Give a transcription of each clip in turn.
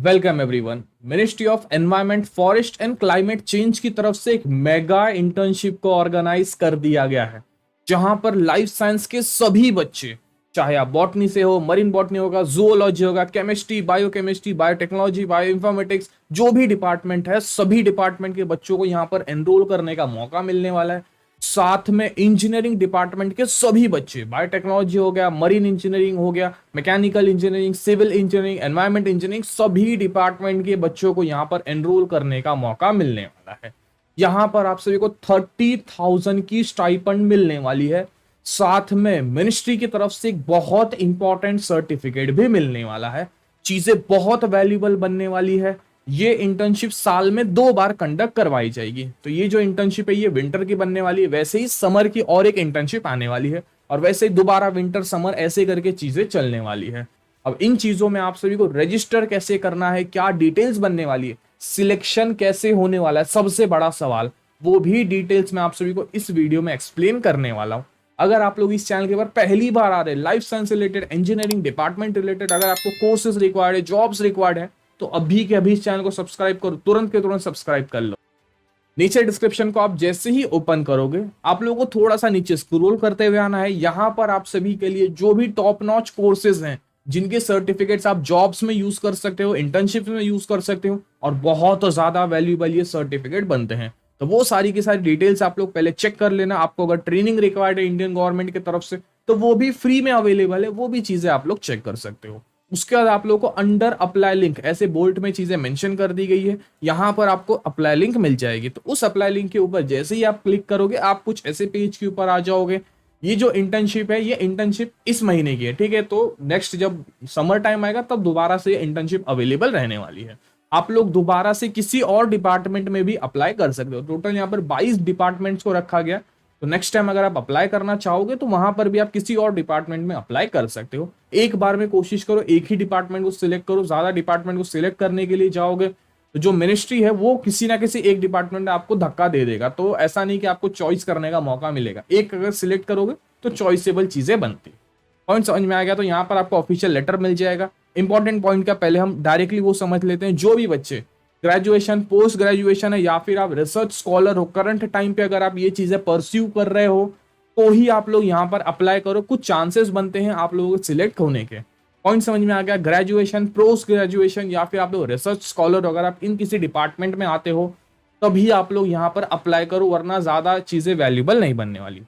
Welcome everyone. Ministry of environment, forest and climate change की तरफ से एक मेगा इंटर्नशिप को ऑर्गेनाइज कर दिया गया है, जहां पर लाइफ साइंस के सभी बच्चे, चाहे आप बॉटनी से हो, मरीन बॉटनी होगा, जूलॉजी होगा, chemistry, biochemistry, biotechnology, bio informatics, जो भी डिपार्टमेंट है, सभी डिपार्टमेंट के बच्चों को यहाँ पर एनरोल करने का मौका मिलने वाला है। साथ में इंजीनियरिंग डिपार्टमेंट के सभी बच्चे, बायोटेक्नोलॉजी हो गया, मरीन इंजीनियरिंग हो गया, mechanical engineering, civil engineering, environment engineering, सभी डिपार्टमेंट के बच्चों को यहाँ पर एनरोल करने का मौका मिलने वाला है। यहाँ पर आप सभी को 30,000 की स्टाइपेंड मिलने वाली है। साथ में मिनिस्ट्री की तरफ से एक बहुत इंपॉर्टेंट सर्टिफिकेट भी मिलने वाला है। चीजें बहुत वैल्यूबल बनने वाली है। ये इंटर्नशिप साल में 2 बार कंडक्ट करवाई जाएगी। तो ये जो इंटर्नशिप है ये विंटर की बनने वाली है, वैसे ही समर की और एक इंटर्नशिप आने वाली है, और वैसे ही दोबारा विंटर समर ऐसे करके चीजें चलने वाली है। अब इन चीजों में आप सभी को रजिस्टर कैसे करना है, क्या डिटेल्स बनने वाली है, सिलेक्शन कैसे होने वाला है, सबसे बड़ा सवाल, वो भी डिटेल्स में आप सभी को इस वीडियो में एक्सप्लेन करने वाला हूं। अगर आप लोग इस चैनल के ऊपर पहली बार आ रहे हैं, life science related, engineering department related, अगर आपको कोर्सेज रिक्वायर्ड है, जॉब्स रिक्वायर्ड है, तो अभी के अभी इस चैनल को सब्सक्राइब करो, तुरंत के तुरंत सब्सक्राइब कर लो। नीचे डिस्क्रिप्शन को आप जैसे ही ओपन करोगे, आप लोगों को थोड़ा सा नीचे स्क्रॉल करते हुए आना है। यहां पर आप सभी के लिए जो भी टॉप नॉच कोर्सेज हैं, जिनके सर्टिफिकेट्स आप जॉब्स में यूज कर सकते हो, इंटर्नशिप में यूज कर सकते हो, और बहुत ज्यादा वैल्यूएबल ये सर्टिफिकेट बनते हैं, तो वो सारी की सारी डिटेल्स आप लोग पहले चेक कर लेना। आपको अगर ट्रेनिंग रिक्वायर्ड है इंडियन गवर्नमेंट की तरफ से, तो वो भी फ्री में अवेलेबल है, वो भी चीजें आप लोग चेक कर सकते हो। उसके बाद आप लोगों को अंडर अप्लाई लिंक, ऐसे बोल्ट में चीजें मेंशन कर दी गई है, यहां पर आपको अप्लाई लिंक मिल जाएगी। तो उस अप्लाई लिंक के ऊपर जैसे ही आप क्लिक करोगे, आप कुछ ऐसे पेज के ऊपर आ जाओगे। ये जो इंटर्नशिप है, ये इंटर्नशिप इस महीने की है, ठीक है। तो नेक्स्ट जब समर टाइम आएगा, तब दोबारा से इंटर्नशिप अवेलेबल रहने वाली है। आप लोग दोबारा से किसी और डिपार्टमेंट में भी अप्लाई कर सकते हो। टोटल यहाँ पर 22 डिपार्टमेंट्स को रखा गया। तो नेक्स्ट टाइम अगर आप अप्लाई करना चाहोगे, तो वहां पर भी आप किसी और डिपार्टमेंट में अप्लाई कर सकते हो। एक बार में कोशिश करो, एक ही डिपार्टमेंट को सिलेक्ट करो। ज्यादा डिपार्टमेंट को सिलेक्ट करने के लिए जाओगे, तो जो मिनिस्ट्री है वो किसी ना किसी एक डिपार्टमेंट में आपको धक्का दे देगा। तो ऐसा नहीं कि आपको चॉइस करने का मौका मिलेगा। एक अगर सिलेक्ट करोगे तो चॉइसेबल चीजें बनती। पॉइंट समझ में आ गया? तो यहाँ पर आपको ऑफिशियल लेटर मिल जाएगा। इंपॉर्टेंट पॉइंट का पहले हम डायरेक्टली वो समझ लेते हैं। जो भी बच्चे ग्रेजुएशन, पोस्ट ग्रेजुएशन है, या फिर आप रिसर्च स्कॉलर हो, करंट टाइम पे अगर आप ये चीजें परस्यू कर रहे हो, तो ही आप लोग यहाँ पर अप्लाई करो। कुछ चांसेस बनते हैं आप लोगों को सिलेक्ट होने के। पॉइंट समझ में आ गया? ग्रेजुएशन, पोस्ट ग्रेजुएशन, या फिर आप लोग रिसर्च स्कॉलर हो, अगर आप इन किसी डिपार्टमेंट में आते हो, तभी आप लोग यहाँ पर अप्लाई करो, वरना ज्यादा चीजें वैल्यूबल नहीं बनने वाली।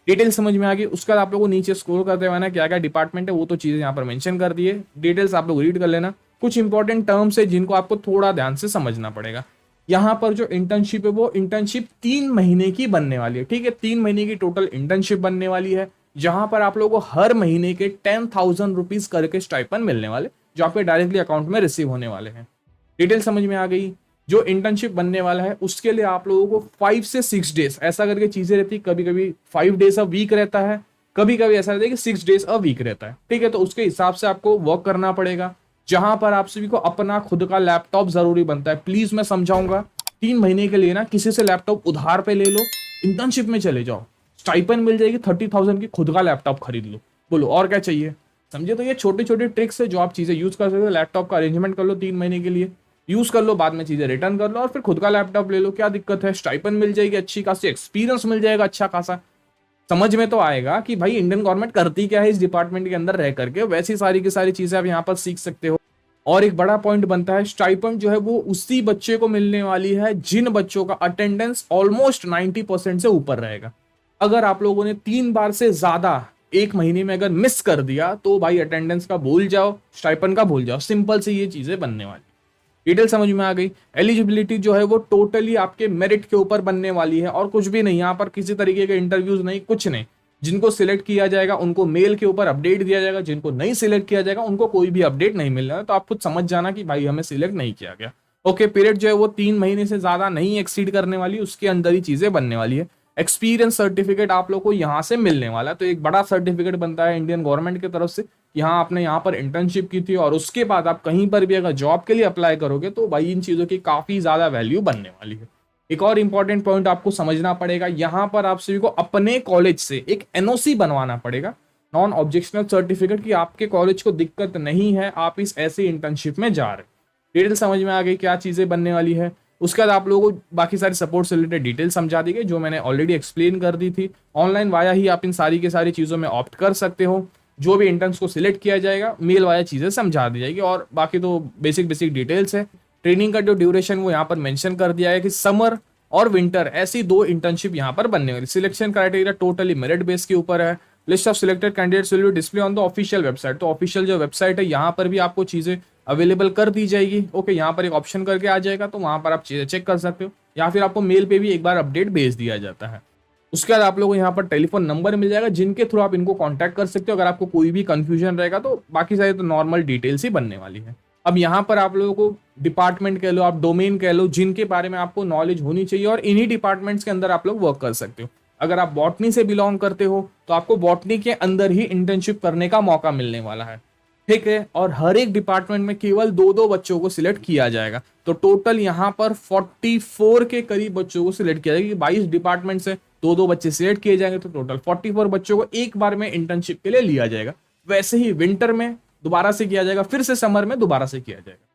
डिटेल समझ में आ गई? उसके बाद आप लोगों को नीचे स्क्रॉल करते हुए ना, क्या क्या डिपार्टमेंट है वो तो चीजें यहाँ पर मेंशन कर दी है। डिटेल्स आप लोग रीड कर लेना। कुछ इंपॉर्टेंट टर्म्स है जिनको आपको थोड़ा ध्यान से समझना पड़ेगा। यहाँ पर जो इंटर्नशिप है, वो इंटर्नशिप 3 महीने की बनने वाली है, ठीक है। 3 महीने की टोटल इंटर्नशिप बनने वाली है, जहां पर आप लोगों को हर महीने के 10,000 रुपीज करके स्टाइपेंड मिलने वाले, जो आपके डायरेक्टली अकाउंट में रिसीव होने वाले हैं। डिटेल समझ में आ गई? जो इंटर्नशिप बनने वाला है, उसके लिए आप लोगों को 5 से 6 डेज ऐसा करके चीजें रहती है। कभी कभी 5 डेज अ वीक रहता है, कभी कभी ऐसा रहता है कि 6 डेज अ वीक रहता है, ठीक है। तो उसके हिसाब से आपको वर्क करना पड़ेगा, जहां पर आप सभी को अपना खुद का लैपटॉप जरूरी बनता है। प्लीज मैं समझाऊंगा, 3 महीने के लिए ना किसी से लैपटॉप उधार पे ले लो, इंटर्नशिप में चले जाओ, स्टाइपेंड मिल जाएगी 30,000 की, खुद का लैपटॉप खरीद लो। बोलो और क्या चाहिए? समझे? तो ये छोटे छोटे ट्रिक्स है जो आप चीजें यूज कर सकते हो। लैपटॉप का अरेंजमेंट कर लो, 3 महीने के लिए यूज कर लो, बाद में चीजें रिटर्न कर लो, और फिर खुद का लैपटॉप ले लो। क्या दिक्कत है? स्टाइपेंड मिल जाएगी, अच्छी खासी एक्सपीरियंस मिल जाएगा अच्छा खासा। समझ में तो आएगा कि भाई इंडियन गवर्नमेंट करती क्या है इस डिपार्टमेंट के अंदर रह करके। वैसी सारी की सारी चीजें आप यहाँ पर सीख सकते हो। और एक बड़ा पॉइंट बनता है, स्टाइपेंड जो है वो उसी बच्चे को मिलने वाली है जिन बच्चों का अटेंडेंस ऑलमोस्ट 90% से ऊपर रहेगा। अगर आप लोगों ने 3 बार से ज्यादा एक महीने में अगर मिस कर दिया, तो भाई अटेंडेंस का भूल जाओ, स्टाइपेंड का भूल जाओ। सिंपल से ये चीजें बनने वाली। डिटेल समझ में आ गई? एलिजिबिलिटी जो है वो टोटली आपके मेरिट के ऊपर बनने वाली है, और कुछ भी नहीं। यहाँ पर किसी तरीके के इंटरव्यूज नहीं, कुछ नहीं। जिनको सिलेक्ट किया जाएगा उनको मेल के ऊपर अपडेट दिया जाएगा, जिनको नहीं सिलेक्ट किया जाएगा उनको कोई भी अपडेट नहीं मिल रहा है। तो आप खुद समझ जाना कि भाई हमें सिलेक्ट नहीं किया गया। ओके, पीरियड जो है वो 3 महीने से ज्यादा नहीं एक्सीड करने वाली, उसके अंदर ही चीजें बनने वाली है। एक्सपीरियंस सर्टिफिकेट आप लोग को यहाँ से मिलने वाला है। तो एक बड़ा सर्टिफिकेट बनता है इंडियन गवर्नमेंट की तरफ से, यहाँ आपने यहाँ पर इंटर्नशिप की थी, और उसके बाद आप कहीं पर भी अगर जॉब के लिए अप्लाई करोगे, तो भाई इन चीजों की काफी ज्यादा वैल्यू बनने वाली है। एक और इंपॉर्टेंट पॉइंट आपको समझना पड़ेगा, यहाँ पर आप सभी को अपने कॉलेज से एक एनओसी बनवाना पड़ेगा, नॉन ऑब्जेक्शनल सर्टिफिकेट, कि आपके कॉलेज को दिक्कत नहीं है, आप इस ऐसी इंटर्नशिप में जा रहे हैं। डिटेल समझ में आ गई क्या चीजें बनने वाली है। उसके बाद आप लोगों को बाकी सारी सपोर्ट से रिलेटेड डिटेल समझा दी गई जो मैंने ऑलरेडी एक्सप्लेन कर दी थी। ऑनलाइन वाया ही आप इन सारी की सारी चीजों में ऑप्ट कर सकते हो। जो भी इंटर्न्स को सिलेक्ट किया जाएगा मेल वाया चीजें समझा दी जाएगी, और बाकी तो बेसिक बेसिक डिटेल्स है। ट्रेनिंग का जो ड्यूरेशन वो यहाँ पर मेंशन कर दिया है कि समर और विंटर ऐसी 2 इंटर्नशिप यहाँ पर बनने वाली। Selection criteria totally merit base के ऊपर है। List of selected candidates will be display on the official website. तो ऑफिशियल जो वेबसाइट है यहाँ पर भी आपको चीजें अवेलेबल कर दी जाएगी। ओके, यहाँ पर एक ऑप्शन करके आ जाएगा तो वहां पर आप चीजें चेक कर सकते हो, या फिर आपको मेल पे भी एक बार अपडेट भेज दिया जाता है। उसके बाद आप लोगों को यहाँ पर टेलीफोन नंबर मिल जाएगा जिनके थ्रू आप इनको कांटेक्ट कर सकते हो अगर आपको कोई भी कंफ्यूजन रहेगा। तो बाकी सारी तो नॉर्मल डिटेल्स ही बनने वाली है। अब यहाँ पर आप लोगों को डिपार्टमेंट कह लो, आप डोमेन कह लो, जिनके बारे में आपको नॉलेज होनी चाहिए, और इन्हीं डिपार्टमेंट्स के अंदर आप लोग वर्क कर सकते हो। अगर आप बॉटनी से बिलोंग करते हो तो आपको बॉटनी के अंदर ही इंटर्नशिप करने का मौका मिलने वाला है, ठीक है। और हर एक डिपार्टमेंट में केवल 2-2 बच्चों को सिलेक्ट किया जाएगा। तो टोटल यहाँ पर 44 के करीब बच्चों को सिलेक्ट किया जाएगा। 22 डिपार्टमेंट से 2-2 बच्चे सिलेक्ट किए जाएंगे तो टोटल 44 बच्चों को एक बार में इंटर्नशिप के लिए लिया जाएगा। वैसे ही विंटर में दोबारा से किया जाएगा, फिर से समर में दोबारा से किया जाएगा।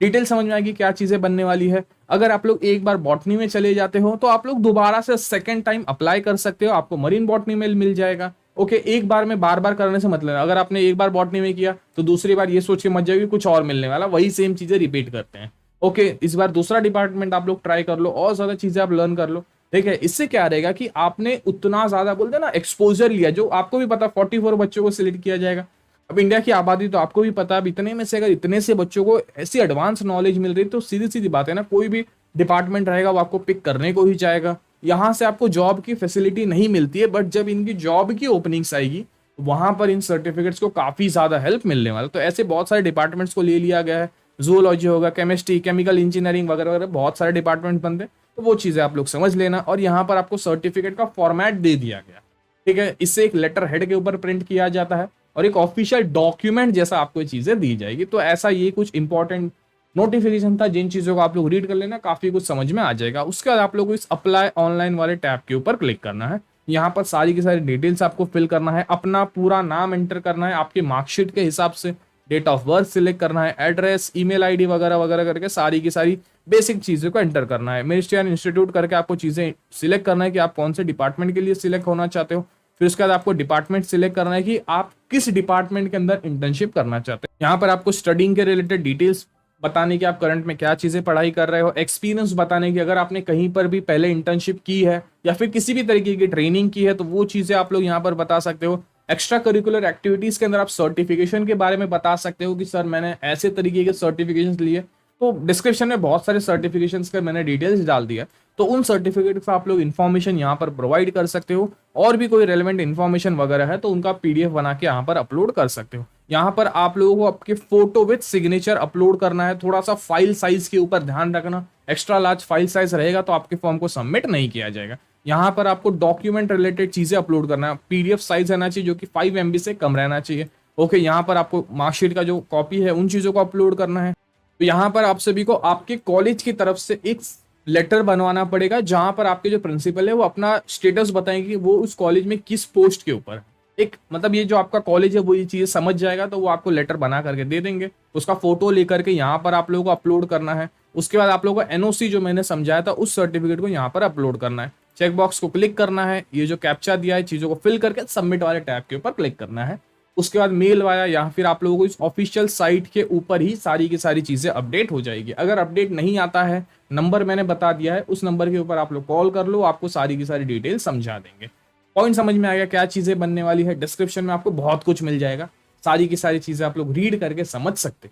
डिटेल समझ में आएगी क्या चीजें बनने वाली है। अगर आप लोग एक बार बॉटनी में चले जाते हो तो आप लोग दोबारा से सेकंड टाइम अप्लाई कर सकते हो, आपको मरीन बॉटनी में मिल जाएगा। ओके, एक बार में बार बार करने से मतलब, अगर आपने एक बार बॉटनी में किया तो दूसरी बार ये सोच के मत जाइए कुछ और मिलने वाला, वही सेम चीजें रिपीट करते हैं। ओके, इस बार दूसरा डिपार्टमेंट आप लोग ट्राई कर लो और ज्यादा चीजें आप लर्न कर लो, ठीक है। इससे क्या रहेगा कि आपने उतना ज्यादा बोलते ना एक्सपोजर लिया, जो आपको भी पता 44 बच्चों को सिलेक्ट किया जाएगा। अब इंडिया की आबादी तो आपको भी पता है, अब इतने में से अगर इतने से बच्चों को ऐसी एडवांस नॉलेज मिल रही तो सीधी सीधी बात है ना, कोई भी डिपार्टमेंट रहेगा वो आपको पिक करने को ही चाहेगा। यहाँ से आपको जॉब की फैसिलिटी नहीं मिलती है, बट जब इनकी जॉब की ओपनिंग्स आएगी वहां पर इन सर्टिफिकेट्स को काफी ज्यादा हेल्प मिलने वाला। तो ऐसे बहुत सारे डिपार्टमेंट्स को ले लिया गया है। जूलॉजी होगा, केमिस्ट्री, केमिकल इंजीनियरिंग वगैरह वगैरह बहुत सारे डिपार्टमेंट बनते हैं। तो वो चीजें आप लोग समझ लेना। और यहाँ पर आपको सर्टिफिकेट का फॉर्मेट दे दिया गया, ठीक है। इससे एक लेटर हेड के ऊपर प्रिंट किया जाता है और एक ऑफिशियल डॉक्यूमेंट जैसा आपको ये चीजें दी जाएगी। तो ऐसा ये कुछ इंपॉर्टेंट नोटिफिकेशन था जिन चीजों को आप लोग रीड कर लेना, काफी कुछ समझ में आ जाएगा। उसके बाद आप लोग को इस अप्लाई ऑनलाइन वाले टैब के ऊपर क्लिक करना है। यहाँ पर सारी की सारी डिटेल्स आपको फिल करना है, अपना पूरा नाम एंटर करना है, आपके मार्कशीट के हिसाब से डेट ऑफ बर्थ सिलेक्ट करना है, एड्रेस, ईमेल आईडी वगैरह वगैरह करके सारी की सारी बेसिक चीजों को एंटर करना है। मिनिस्ट्री इंस्टीट्यूट करके आपको चीजें सिलेक्ट करना है कि आप कौन से डिपार्टमेंट के लिए सिलेक्ट होना चाहते हो। फिर उसके बाद आपको डिपार्टमेंट सिलेक्ट करना है कि आप किस डिपार्टमेंट के अंदर इंटर्नशिप करना चाहते हैं। यहाँ पर आपको स्टडिंग के रिलेटेड डिटेल्स बताने की, आप करंट में क्या चीजें पढ़ाई कर रहे हो, एक्सपीरियंस बताने की, अगर आपने कहीं पर भी पहले इंटर्नशिप की है या फिर किसी भी तरीके की ट्रेनिंग की है तो वो चीजें आप लोग यहाँ पर बता सकते हो। एक्स्ट्रा करिकुलर एक्टिविटीज के अंदर आप सर्टिफिकेशन के बारे में बता सकते हो कि सर मैंने ऐसे तरीके के सर्टिफिकेशन लिए। तो डिस्क्रिप्शन में बहुत सारे सर्टिफिकेशंस का मैंने डिटेल्स डाल दिया, तो उन सर्टिफिकेट का आप लोग इन्फॉर्मेशन यहाँ पर प्रोवाइड कर सकते हो। और भी कोई रेलेवेंट इन्फॉर्मेशन वगैरह है तो उनका पीडीएफ बना के यहाँ पर अपलोड कर सकते हो। यहाँ पर आप लोगों को आपके फोटो विद सिग्नेचर अपलोड करना है। थोड़ा सा फाइल साइज के ऊपर ध्यान रखना, एक्स्ट्रा लार्ज फाइल साइज रहेगा तो आपके फॉर्म को सबमिट नहीं किया जाएगा। यहाँ पर आपको डॉक्यूमेंट रिलेटेड चीजें अपलोड करना है। पीडीएफ साइज रहना चाहिए जो कि 5 MB से कम रहना चाहिए। ओके, यहाँ पर आपको मार्कशीट का जो कॉपी है उन चीजों को अपलोड करना है। तो यहाँ पर आप सभी को आपके कॉलेज की तरफ से एक लेटर बनवाना पड़ेगा जहां पर आपके जो प्रिंसिपल है वो अपना स्टेटस बताएंगे कि वो उस कॉलेज में किस पोस्ट के ऊपर है। एक मतलब ये जो आपका कॉलेज है वो ये चीजें समझ जाएगा तो वो आपको लेटर बना करके दे देंगे। उसका फोटो लेकर के यहाँ पर आप लोगों को अपलोड करना है। उसके बाद आप लोगों को एनओसी जो मैंने समझाया था उस सर्टिफिकेट को यहाँ पर अपलोड करना है। चेकबॉक्स को क्लिक करना है, ये जो कैप्चा दिया है चीजों को फिल करके सबमिट वाले टैब के ऊपर क्लिक करना है। उसके बाद मेल वाया या फिर आप लोगों को इस ऑफिशियल साइट के ऊपर ही सारी की सारी चीजें अपडेट हो जाएगी। अगर अपडेट नहीं आता है, नंबर मैंने बता दिया है, उस नंबर के ऊपर आप लोग कॉल कर लो, आपको सारी की सारी डिटेल समझा देंगे। पॉइंट समझ में आएगा क्या चीजें बनने वाली है। डिस्क्रिप्शन में आपको बहुत कुछ मिल जाएगा, सारी की सारी चीजें आप लोग रीड करके समझ सकते।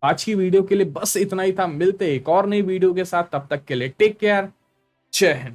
आज की वीडियो के लिए बस इतना ही था। मिलते एक और नई वीडियो के साथ, तब तक के लिए टेक केयर, जय हिंद।